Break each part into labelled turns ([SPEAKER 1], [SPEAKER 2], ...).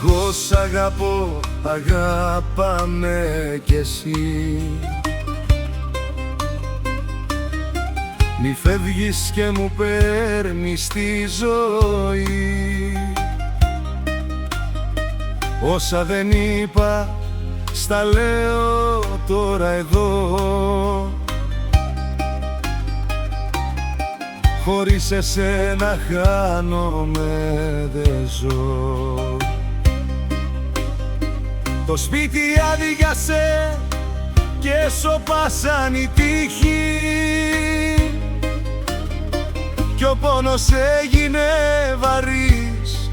[SPEAKER 1] Εγώ σ' αγαπώ, αγάπαμε κι εσύ. Μη φεύγεις και μου παίρνεις τη ζωή. Όσα δεν είπα, στα λέω τώρα εδώ. Χωρίς εσένα χάνομαι, δεν ζω. Το σπίτι άδειασε και σωπάσαν οι τείχοι κι ο πόνος έγινε βαρύς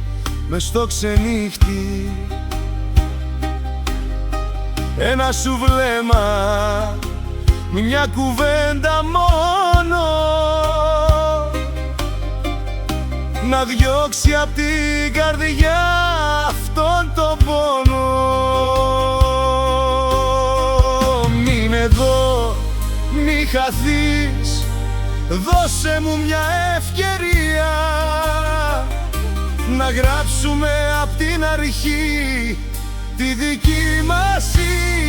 [SPEAKER 1] μες στο ξενύχτη. Ένα σου βλέμμα, μια κουβέντα μόνο να διώξει απ' την καρδιά αυτόν τον πόνο. Μείνε εδώ, μη χαθείς, δώσε μου μια ευκαιρία να γράψουμε απ' την αρχή τη δική μας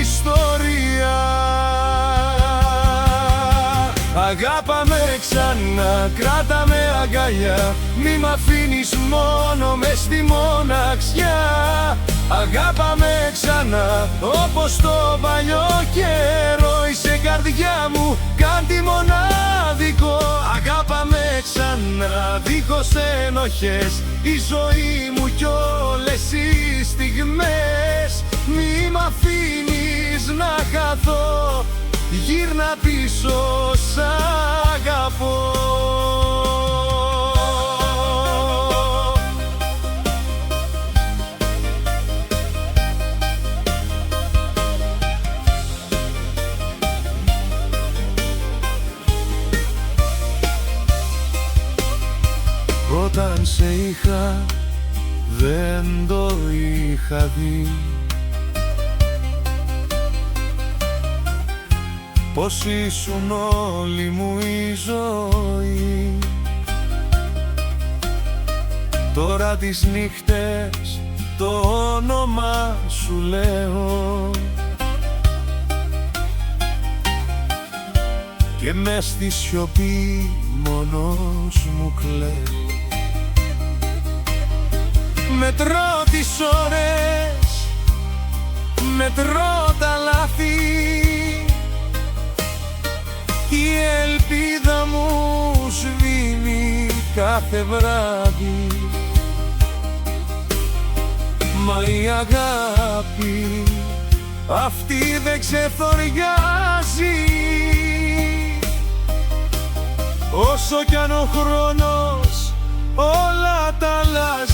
[SPEAKER 1] ιστορία. Αγάπαμε ξανά, κράτα με αγκαλιά, μη μ' αφήνεις μόνο μες στη μοναξιά. Αγάπαμε ξανά, όπως το παλιό καιρό, είσαι καρδιά μου, κάτι μοναδικό. Αγάπαμε ξανά, δίχως ενοχές, η ζωή μου κι όλες οι στιγμές. Μη μ' αφήνεις να χαθώ, γύρνα πίσω, σ' αγαπώ. Όταν σε είχα, δεν το είχα δει, πως ήσουν όλη μου η ζωή. Τώρα τις νύχτες το όνομα σου λέω και μες στη σιωπή μόνος μου κλαίω. Μετρώ τις ώρες, μετρώ τα λάθη, η ελπίδα μου σβήνει κάθε βράδυ. Μα η αγάπη αυτή δεν ξεθοριάζει, όσο κι αν ο χρόνος όλα τα αλλάζει.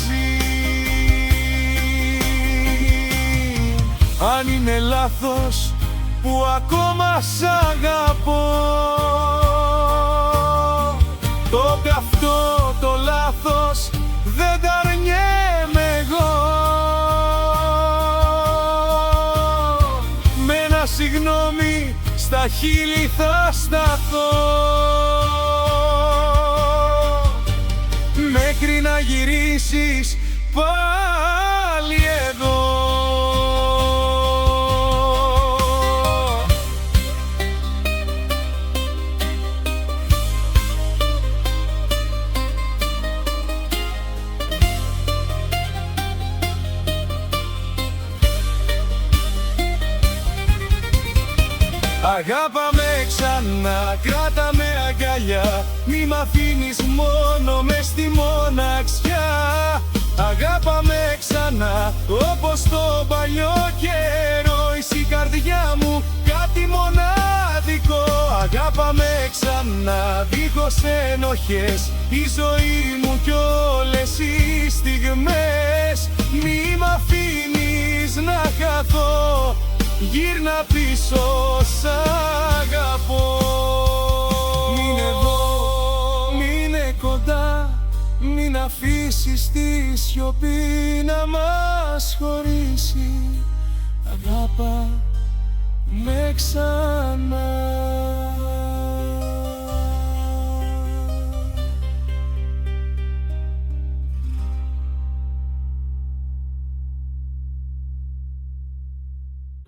[SPEAKER 1] Αν είναι λάθος που ακόμα σ' αγαπώ, το καυτό το λάθος δεν τα αρνιέμαι εγώ. Με ένα συγγνώμη στα χείλη θα σταθώ, μέχρι να γυρίσεις πάλι εδώ. Αγάπαμε ξανά, κράτα με αγκαλιά, μη μ' αφήνεις μόνο μες στη μοναξιά. Αγάπαμε ξανά, όπως το παλιό καιρό, είσαι η καρδιά μου, κάτι μοναδικό. Αγάπαμε ξανά, δίχως ενοχές, η ζωή μου κι όλες οι στιγμές. Μη μ' αφήνεις να χαθώ, γύρνα πίσω, σ' αγαπώ. Μείνε εδώ, μείνε κοντά, μην αφήσεις τη σιωπή να μας χωρίσει. Αγάπα με ξανά.